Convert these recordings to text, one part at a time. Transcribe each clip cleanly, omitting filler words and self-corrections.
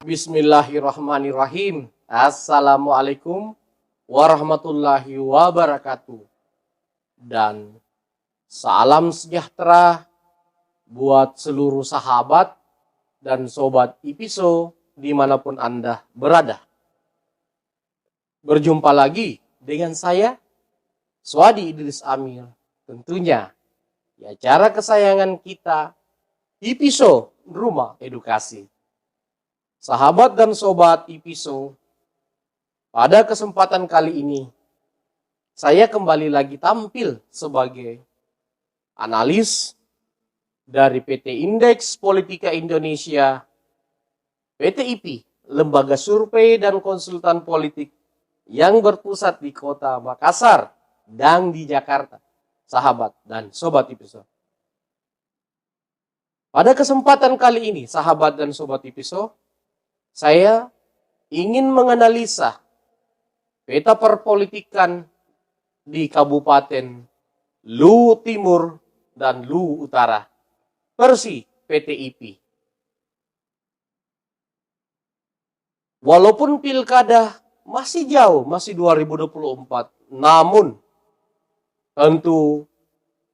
Bismillahirrahmanirrahim. Assalamualaikum warahmatullahi wabarakatuh. Dan salam sejahtera buat seluruh sahabat dan sobat IPISO dimanapun Anda berada. Berjumpa lagi dengan saya, Swadi Idris Amir. Tentunya di acara kesayangan kita, IPISO Rumah Edukasi. Sahabat dan sobat IPISO, pada kesempatan kali ini, saya kembali lagi tampil sebagai analis dari PT Indeks Politika Indonesia, PT IPI, Lembaga Survei dan Konsultan Politik yang berpusat di Kota Makassar dan di Jakarta. Sahabat dan sobat IPISO. Pada kesempatan kali ini, sahabat dan sobat IPISO, saya ingin menganalisa peta perpolitikan di Kabupaten Luwu Timur dan Luwu Utara versi PT IPI. Walaupun pilkada masih jauh, masih 2024, namun tentu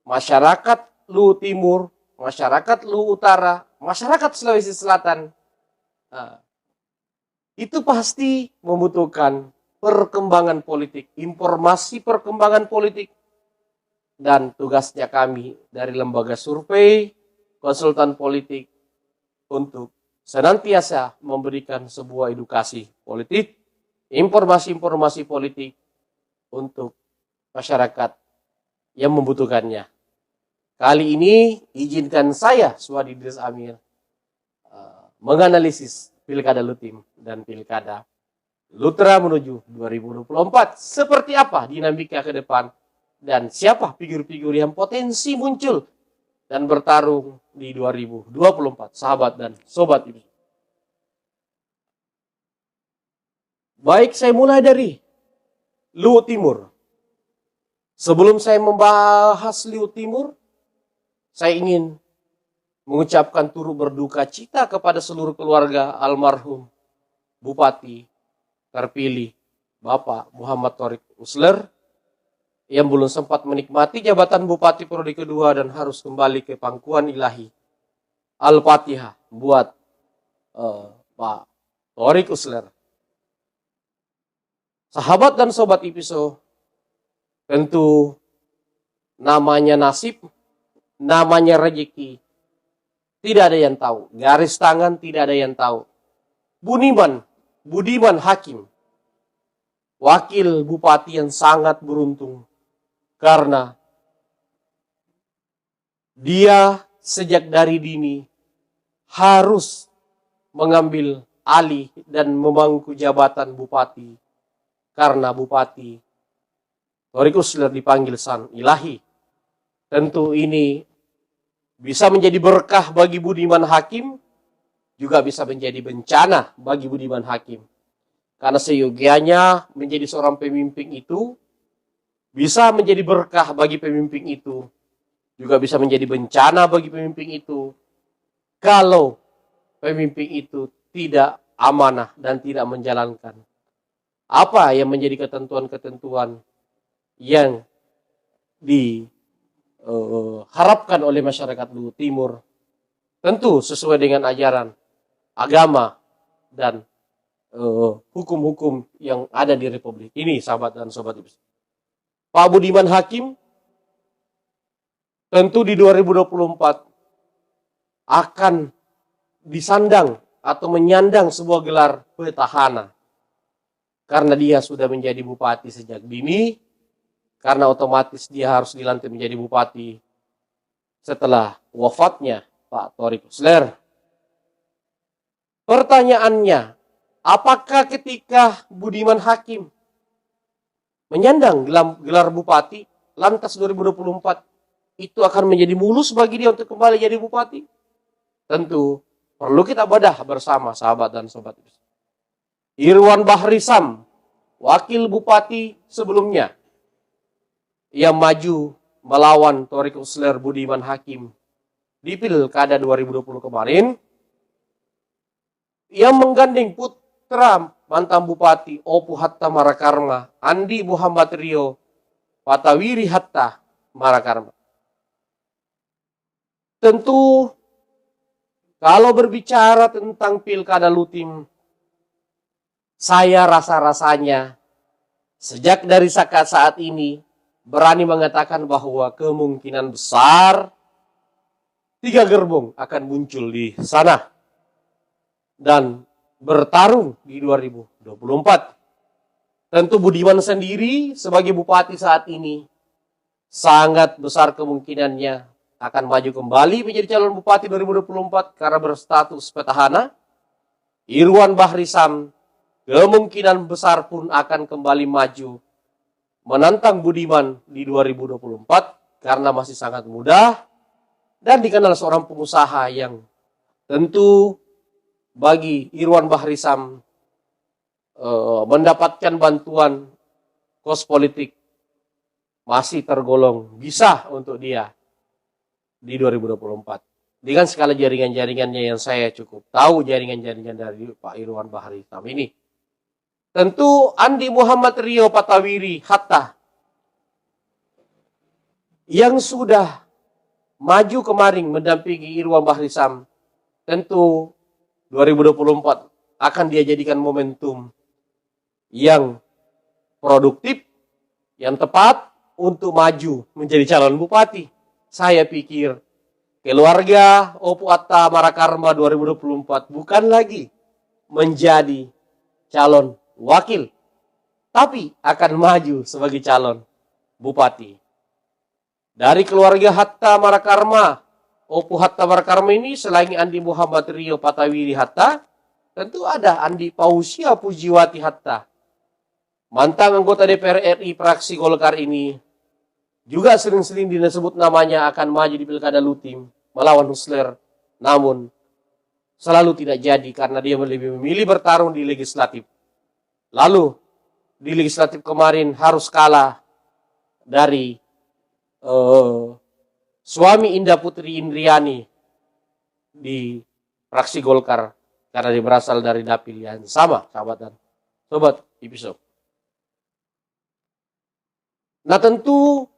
masyarakat Luwu Timur, masyarakat Luwu Utara, masyarakat Sulawesi Selatan, itu pasti membutuhkan perkembangan politik, informasi perkembangan politik. Dan tugasnya kami dari lembaga survei, konsultan politik untuk senantiasa memberikan sebuah edukasi politik, informasi-informasi politik untuk masyarakat yang membutuhkannya. Kali ini izinkan saya, Swadi Idris Amir, menganalisis Pilkada Lutim dan Pilkada Lutra menuju 2024. Seperti apa dinamika ke depan dan siapa figur-figur yang potensi muncul dan bertarung di 2024. Sahabat dan sobat ini. Baik, saya mulai dari Luwu Timur. Sebelum saya membahas Luwu Timur, saya ingin mengucapkan turut berduka cita kepada seluruh keluarga almarhum Bupati terpilih Bapak Muhammad Thorik Usler yang belum sempat menikmati jabatan Bupati periode kedua dan harus kembali ke pangkuan ilahi. Al-Fatihah buat Pak Thorik Usler. Sahabat dan sobat IPISO, tentu namanya nasib, namanya rezeki, tidak ada yang tahu. Garis tangan tidak ada yang tahu. Budiman Hakim, wakil bupati yang sangat beruntung. Karena dia sejak dari dini harus mengambil alih dan memangku jabatan bupati. Karena Bupati Thorik Usler dipanggil Sang Ilahi. Tentu ini bisa menjadi berkah bagi Budiman Hakim, juga bisa menjadi bencana bagi Budiman Hakim. Karena seyogianya menjadi seorang pemimpin itu, bisa menjadi berkah bagi pemimpin itu, juga bisa menjadi bencana bagi pemimpin itu, kalau pemimpin itu tidak amanah dan tidak menjalankan apa yang menjadi ketentuan-ketentuan yang harapkan oleh masyarakat Luwu Timur, tentu sesuai dengan ajaran agama dan hukum-hukum yang ada di Republik ini, sahabat dan sobat IPISO. Pak Budiman Hakim tentu di 2024 akan disandang atau menyandang sebuah gelar petahana karena dia sudah menjadi bupati sejak dini. Karena otomatis dia harus dilantik menjadi bupati setelah wafatnya Pak Thorik Usler. Pertanyaannya, apakah ketika Budiman Hakim menyandang gelar bupati, lantas 2024 itu akan menjadi mulus bagi dia untuk kembali jadi bupati? Tentu perlu kita bedah bersama, sahabat dan sobat. Irwan Bahrisam, wakil bupati sebelumnya, yang maju melawan Thorik Usler Budiman Hakim di Pilkada 2020 kemarin, yang menggandeng putra mantan Bupati Opu Hatta Marakarma, Andi Muhammad Rio Patawiri Hatta Marakarma. Tentu kalau berbicara tentang Pilkada Lutim, saya rasa-rasanya sejak dari saat ini berani mengatakan bahwa kemungkinan besar 3 gerbong akan muncul di sana dan bertarung di 2024. Tentu Budiman sendiri sebagai bupati saat ini sangat besar kemungkinannya akan maju kembali menjadi calon bupati 2024 karena berstatus petahana. Irwan Bahrisam kemungkinan besar pun akan kembali maju menantang Budiman di 2024 karena masih sangat muda dan dikenal seorang pengusaha yang tentu bagi Irwan Bahrisam mendapatkan bantuan kos politik masih tergolong bisa untuk dia di 2024. Dengan skala jaringan-jaringannya yang saya cukup tahu, jaringan-jaringan dari Pak Irwan Bahrisam ini. Tentu Andi Muhammad Rio Patawiri Hatta yang sudah maju kemarin mendampingi Irwan Bahrisam, tentu 2024 akan dia jadikan momentum yang produktif, yang tepat untuk maju menjadi calon bupati. Saya pikir keluarga Opu Hatta Marakarma 2024 bukan lagi menjadi calon wakil, tapi akan maju sebagai calon bupati. Dari keluarga Hatta Marakarma, Opu Hatta Marakarma ini selain Andi Muhammad Rio Patawiri Hatta, tentu ada Andi Pausia Pujiwati Hatta. Mantan anggota DPR RI fraksi Golkar ini juga sering-sering disebut namanya akan maju di Pilkada Lutim melawan Husler. Namun selalu tidak jadi karena dia lebih memilih bertarung di legislatif. Lalu di legislatif kemarin harus kalah dari suami Indah Putri Indriani di fraksi Golkar karena dia berasal dari dapil yang sama, sahabat dan sobat episode. Nah tentu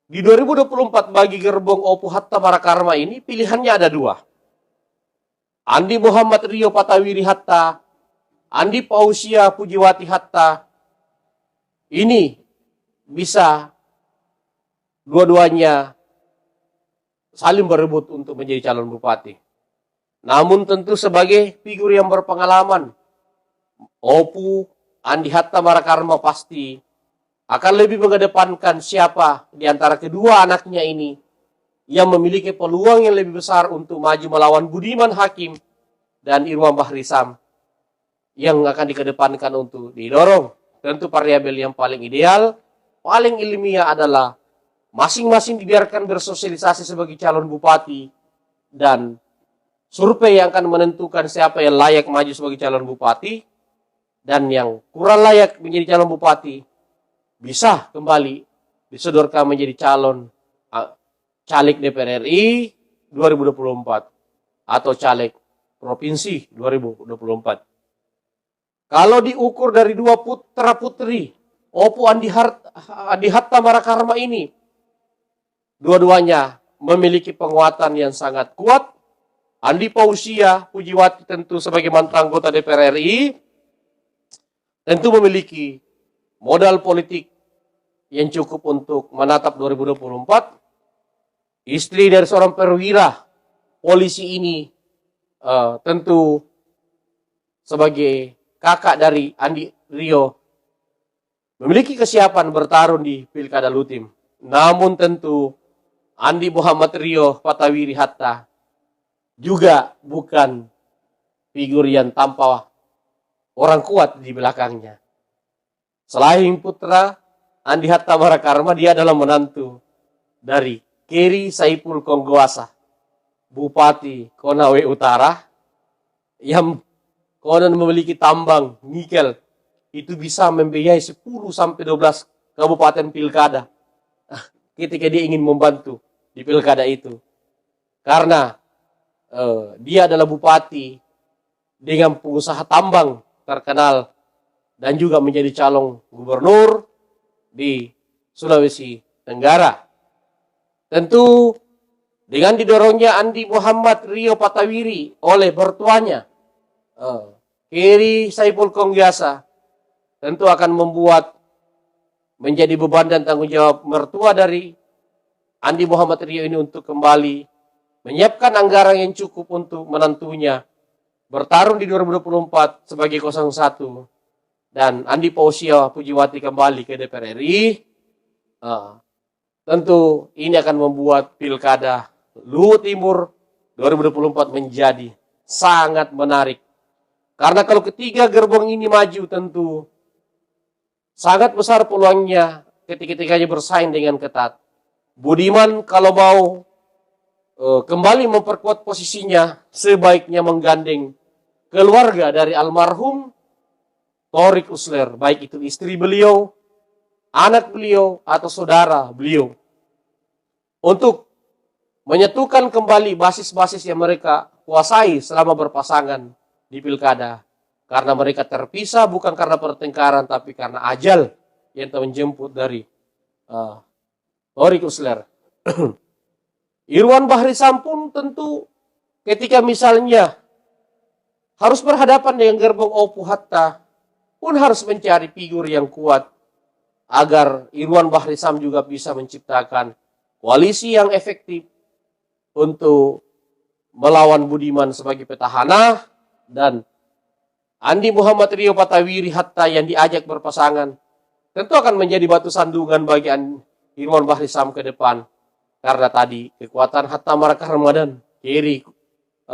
di 2024 bagi gerbong Opu Hatta Marakarma ini pilihannya ada 2. Andi Muhammad Rio Patawiri Hatta, Andi Pausia Pujiwati Hatta. Ini bisa dua-duanya saling berebut untuk menjadi calon bupati. Namun tentu sebagai figur yang berpengalaman, Opu Andi Hatta Marakarma pasti akan lebih mengedepankan siapa di antara kedua anaknya ini yang memiliki peluang yang lebih besar untuk maju melawan Budiman Hakim dan Irwan Bahrisam yang akan dikedepankan untuk didorong. Tentu variabel yang paling ideal, paling ilmiah adalah masing-masing dibiarkan bersosialisasi sebagai calon bupati dan survei yang akan menentukan siapa yang layak maju sebagai calon bupati dan yang kurang layak menjadi calon bupati bisa kembali disodorkan menjadi calon caleg DPR RI 2024 atau caleg provinsi 2024. Kalau diukur dari 2 putra putri Opu Andi Hatta Marakarma ini, dua-duanya memiliki penguatan yang sangat kuat. Andi Pausia Pujiwati tentu sebagai mantan anggota DPR RI tentu memiliki modal politik yang cukup untuk menatap 2024. Istri dari seorang perwira polisi ini tentu sebagai kakak dari Andi Rio memiliki kesiapan bertarung di Pilkada Lutim. Namun tentu Andi Muhammad Rio Patawiri Hatta juga bukan figur yang tanpa orang kuat di belakangnya. Selain putra Andi Hatta Marakarma, dia adalah menantu dari Keri Saipul Konggoasa, Bupati Konawe Utara, yang konon memiliki tambang nikel. Itu bisa membiayai 10-12 kabupaten pilkada ketika dia ingin membantu di pilkada itu. Karena dia adalah bupati dengan pengusaha tambang terkenal dan juga menjadi calon gubernur di Sulawesi Tenggara. Tentu dengan didorongnya Andi Muhammad Rio Patawiri oleh mertuanya, Keri Saiful Konggyasa, tentu akan membuat menjadi beban dan tanggung jawab mertua dari Andi Muhammad Rio ini untuk kembali menyiapkan anggaran yang cukup untuk menantunya bertarung di 2024 sebagai 01 dan Andi Pausia Pujiwati kembali ke DPR RI. Tentu ini akan membuat pilkada Luwu Timur 2024 menjadi sangat menarik. Karena kalau ketiga gerbong ini maju, tentu sangat besar peluangnya ketika-ketikanya bersaing dengan ketat. Budiman kalau mau kembali memperkuat posisinya, sebaiknya menggandeng keluarga dari almarhum Torik Usler, baik itu istri beliau, anak beliau, atau saudara beliau, untuk menyatukan kembali basis-basis yang mereka kuasai selama berpasangan di pilkada. Karena mereka terpisah bukan karena pertengkaran, tapi karena ajal yang menjemput dari Torik Usler. Irwan Bahri Sampun tentu ketika misalnya harus berhadapan dengan gerbong Opu Hatta, pun harus mencari figur yang kuat agar Irwan Bahri Sam juga bisa menciptakan koalisi yang efektif untuk melawan Budiman sebagai petahana dan Andi Muhammad Rio Patawiri Hatta yang diajak berpasangan tentu akan menjadi batu sandungan bagi Irwan Bahri Sam ke depan. Karena tadi kekuatan Hatta Marakah Ramadan, Keri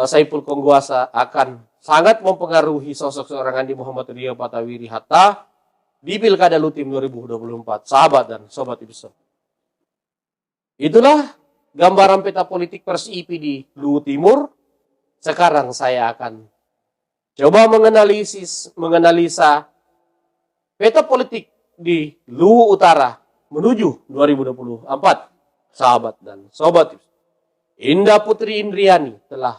Saiful Konggyasa akan sangat mempengaruhi sosok seorang Andi Muhammad Rio Patawiri Hatta di Pilkada Lutim 2024. Sahabat dan sobat episode. Itulah gambaran peta politik Persi-IP di Luwu Timur. Sekarang saya akan coba menganalisa peta politik di Luwu Utara menuju 2024. Sahabat dan sobat, Indah Putri Indriani telah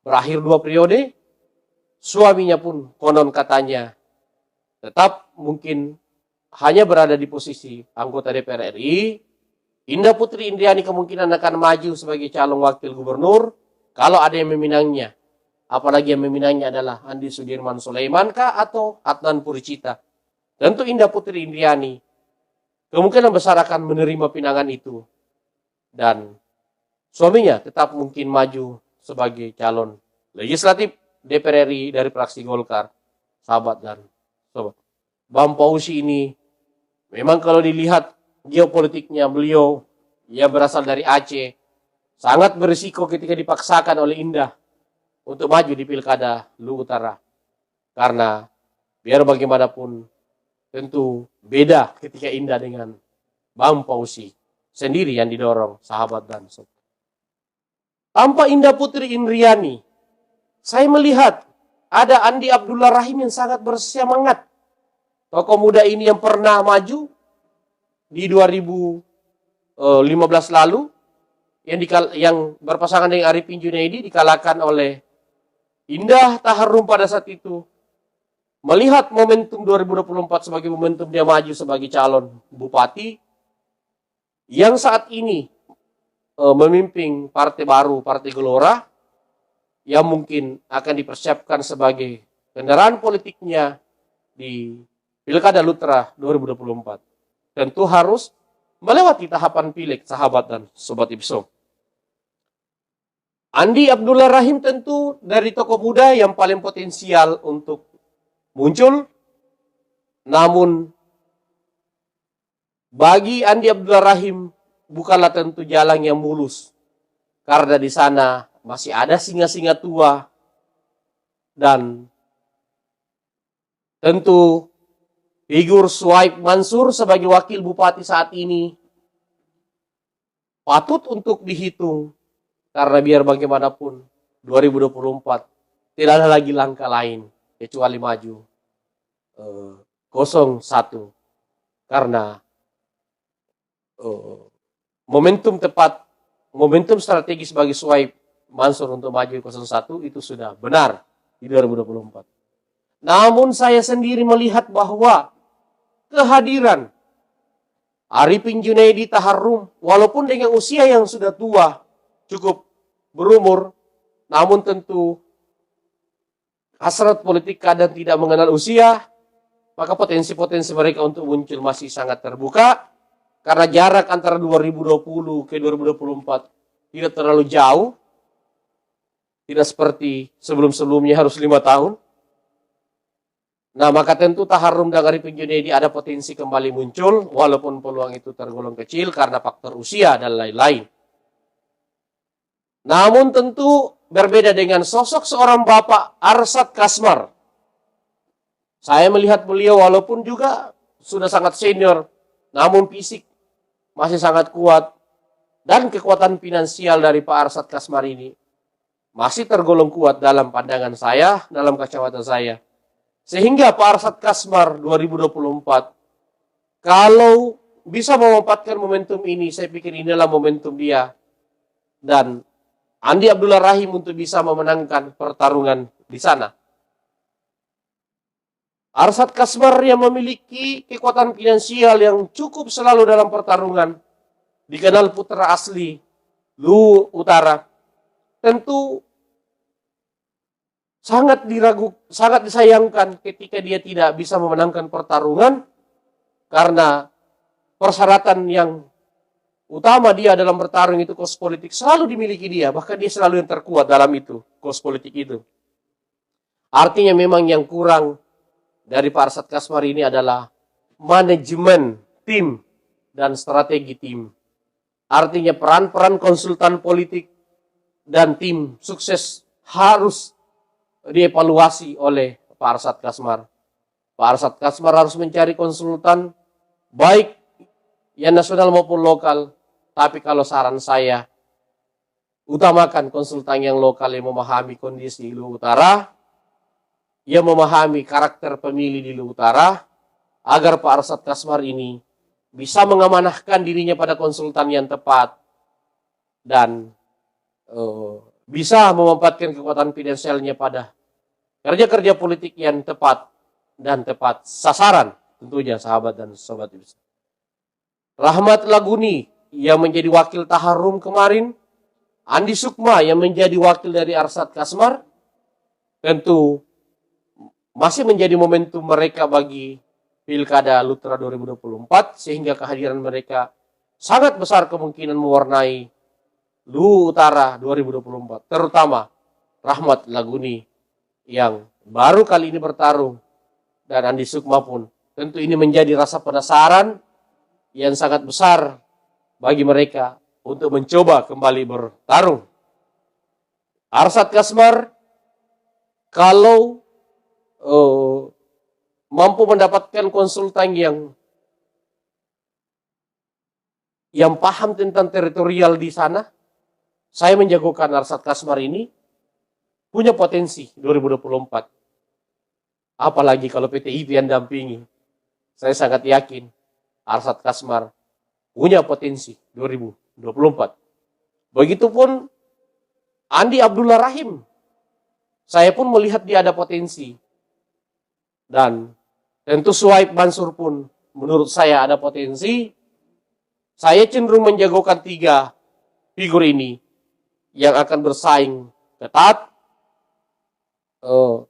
berakhir 2 periode. Suaminya pun konon katanya tetap mungkin hanya berada di posisi anggota DPR RI. Indah Putri Indriani kemungkinan akan maju sebagai calon wakil gubernur kalau ada yang meminangnya. Apalagi yang meminangnya adalah Andi Sudirman Sulaiman kah atau Adnan Puricita. Tentu Indah Putri Indriani kemungkinan besar akan menerima pinangan itu. Dan suaminya tetap mungkin maju sebagai calon legislatif DPR RI dari fraksi Golkar. Sahabat dan sobat, Bang Pausi ini memang kalau dilihat geopolitiknya beliau yang berasal dari Aceh, sangat berisiko ketika dipaksakan oleh Indah untuk maju di Pilkada Luwu Utara. Karena biar bagaimanapun tentu beda ketika Indah dengan Bang Pausi sendiri yang didorong, sahabat dan sobat. Tanpa Indah Putri Indriani, saya melihat ada Andi Abdullah Rahim yang sangat bersemangat. Tokoh muda ini yang pernah maju di 2015 lalu, yang berpasangan dengan Arifin Junaidi, dikalahkan oleh Indah Taharum pada saat itu. Melihat momentum 2024 sebagai momentum dia maju sebagai calon bupati, yang saat ini memimpin partai baru, Partai Gelora, yang mungkin akan dipersiapkan sebagai kendaraan politiknya di Pilkada Lutra 2024. Tentu harus melewati tahapan pileg, sahabat dan sobat episode. Andi Abdullah Rahim tentu dari tokoh muda yang paling potensial untuk muncul. Namun bagi Andi Abdullah Rahim bukanlah tentu jalan yang mulus. Karena di sana masih ada singa-singa tua. Dan tentu figur Suhaib Mansur sebagai wakil bupati saat ini patut untuk dihitung. Karena biar bagaimanapun 2024 tidak ada lagi langkah lain kecuali maju 01. Karena momentum strategis bagi Suhaib Mansur untuk maju 01 itu sudah benar di 2024. Namun saya sendiri melihat bahwa kehadiran Arifin Junaidi Taharrum, walaupun dengan usia yang sudah tua, cukup berumur, namun tentu hasrat politik kadang tidak mengenal usia, maka potensi-potensi mereka untuk muncul masih sangat terbuka, karena jarak antara 2020 ke 2024 tidak terlalu jauh, tidak seperti sebelum-sebelumnya harus 5 tahun. Nah, maka tentu Taharrum dan Arifin Junaidi ada potensi kembali muncul, walaupun peluang itu tergolong kecil karena faktor usia dan lain-lain. Namun tentu berbeda dengan sosok seorang Bapak Arsyad Kasmar. Saya melihat beliau walaupun juga sudah sangat senior, namun fisik masih sangat kuat. Dan kekuatan finansial dari Pak Arsyad Kasmar ini masih tergolong kuat dalam pandangan saya, dalam kacamata saya. Sehingga Pak Arsyad Kasmar 2024, kalau bisa memanfaatkan momentum ini, saya pikir inilah momentum dia. Dan Andi Abdullah Rahim untuk bisa memenangkan pertarungan di sana. Arsyad Kasmar yang memiliki kekuatan finansial yang cukup selalu dalam pertarungan, dikenal putra asli Luwu Utara, tentu sangat disayangkan ketika dia tidak bisa memenangkan pertarungan karena persyaratan yang utama dia dalam bertarung itu kos politik selalu dimiliki dia, bahkan dia selalu yang terkuat dalam itu, kos politik itu. Artinya memang yang kurang dari Pak Arsyad Kasmar ini adalah manajemen tim dan strategi tim. Artinya peran-peran konsultan politik dan tim sukses harus dievaluasi oleh Pak Arsyad Kasmar. Pak Arsyad Kasmar harus mencari konsultan baik yang nasional maupun lokal. Tapi kalau saran saya, utamakan konsultan yang lokal yang memahami kondisi Luwu Utara, yang memahami karakter pemilih di Luwu Utara, agar Pak Arsyad Kasmar ini bisa mengamanahkan dirinya pada konsultan yang tepat dan bisa memanfaatkan kekuatan finansialnya pada kerja-kerja politik yang tepat dan tepat sasaran, tentunya sahabat dan sobat. Rahmat Laguni yang menjadi wakil Taharrum kemarin, Andi Sukma yang menjadi wakil dari Arsyad Kasmar, tentu masih menjadi momentum mereka bagi Pilkada Lutra 2024, sehingga kehadiran mereka sangat besar kemungkinan mewarnai Luwu Utara 2024, terutama Rahmat Laguni yang baru kali ini bertarung, dan Andi Sukma pun tentu ini menjadi rasa penasaran yang sangat besar bagi mereka untuk mencoba kembali bertarung. Arsyad Kasmar kalau mampu mendapatkan konsultan yang paham tentang teritorial di sana, saya menjagokan Arsyad Kasmar ini punya potensi 2024. Apalagi kalau PTIP yang dampingi, saya sangat yakin Arsyad Kasmar punya potensi 2024. Begitupun Andi Abdullah Rahim, saya pun melihat dia ada potensi. Dan tentu Suhaib Mansur pun menurut saya ada potensi. Saya cenderung menjagokan 3 figur ini yang akan bersaing ketat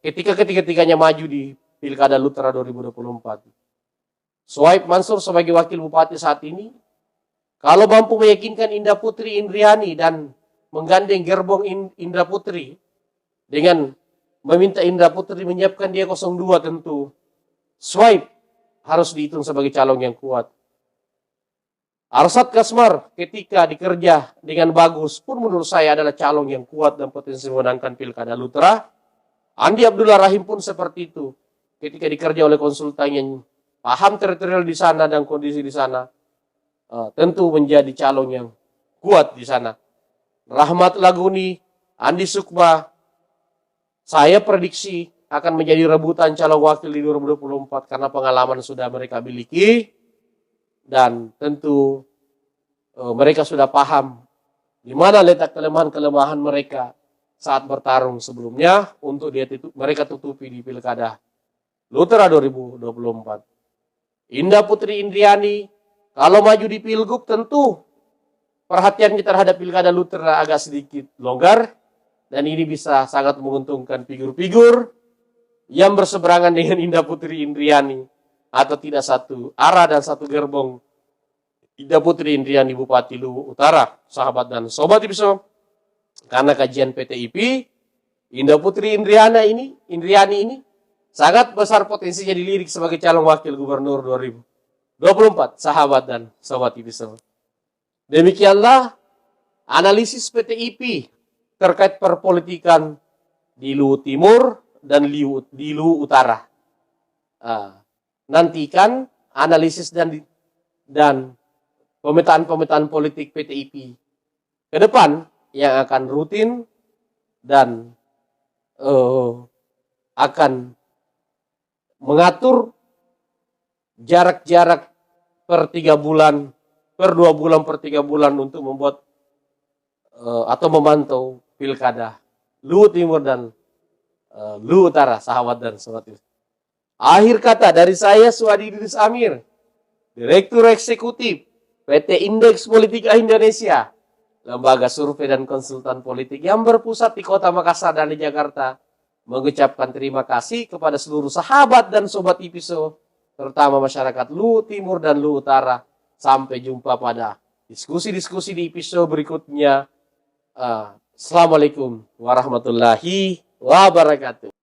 ketika ketiga-tiganya maju di Pilkada Lutra 2024. Suhaib Mansur sebagai wakil bupati saat ini, kalau mampu meyakinkan Indah Putri Indriani dan menggandeng gerbong Indra Putri dengan meminta Indra Putri menyiapkan dia 02, tentu Suhaib harus dihitung sebagai calon yang kuat. Arsyad Kasmar ketika dikerja dengan bagus pun menurut saya adalah calon yang kuat dan potensi memenangkan Pilkada Lutra. Andi Abdullah Rahim pun seperti itu. Ketika dikerja oleh konsultan yang paham teritorial di sana dan kondisi di sana, tentu menjadi calon yang kuat di sana. Rahmat Laguni, Andi Sukma, saya prediksi akan menjadi rebutan calon wakil di 2024 karena pengalaman sudah mereka miliki. Dan tentu mereka sudah paham di mana letak kelemahan-kelemahan mereka, saat bertarung sebelumnya untuk mereka tutupi di Pilkada Lutera 2024. Indah Putri Indriani kalau maju di Pilgub tentu perhatiannya terhadap Pilkada Lutera agak sedikit longgar, dan ini bisa sangat menguntungkan figur-figur yang berseberangan dengan Indah Putri Indriani atau tidak satu arah dan satu gerbong. Indah Putri Indriani Bupati Luwu Utara, sahabat dan sobat IPSO, karena kajian PTIP, Indah Putri Indriani ini sangat besar potensinya dilirik sebagai calon wakil gubernur 2024, sahabat dan sobat IPSO. Demikianlah analisis PTIP terkait perpolitikan di Luwu Timur dan di Luwu Utara. Nantikan analisis dan pemetaan politik PTIP ke depan yang akan rutin dan akan mengatur jarak-jarak per 3 bulan, per 2 bulan, per 3 bulan untuk membuat atau memantau Pilkada Luwu Timur dan Luwu Utara, sahabat dan sobat. Akhir kata dari saya, Suhadi Idris Amir, Direktur Eksekutif PT Indeks Politika Indonesia, lembaga survei dan konsultan politik yang berpusat di Kota Makassar dan di Jakarta, mengucapkan terima kasih kepada seluruh sahabat dan sobat IPSO, terutama masyarakat Luwu Timur dan Luwu Utara. Sampai jumpa pada diskusi-diskusi di IPSO berikutnya. Assalamualaikum warahmatullahi wabarakatuh.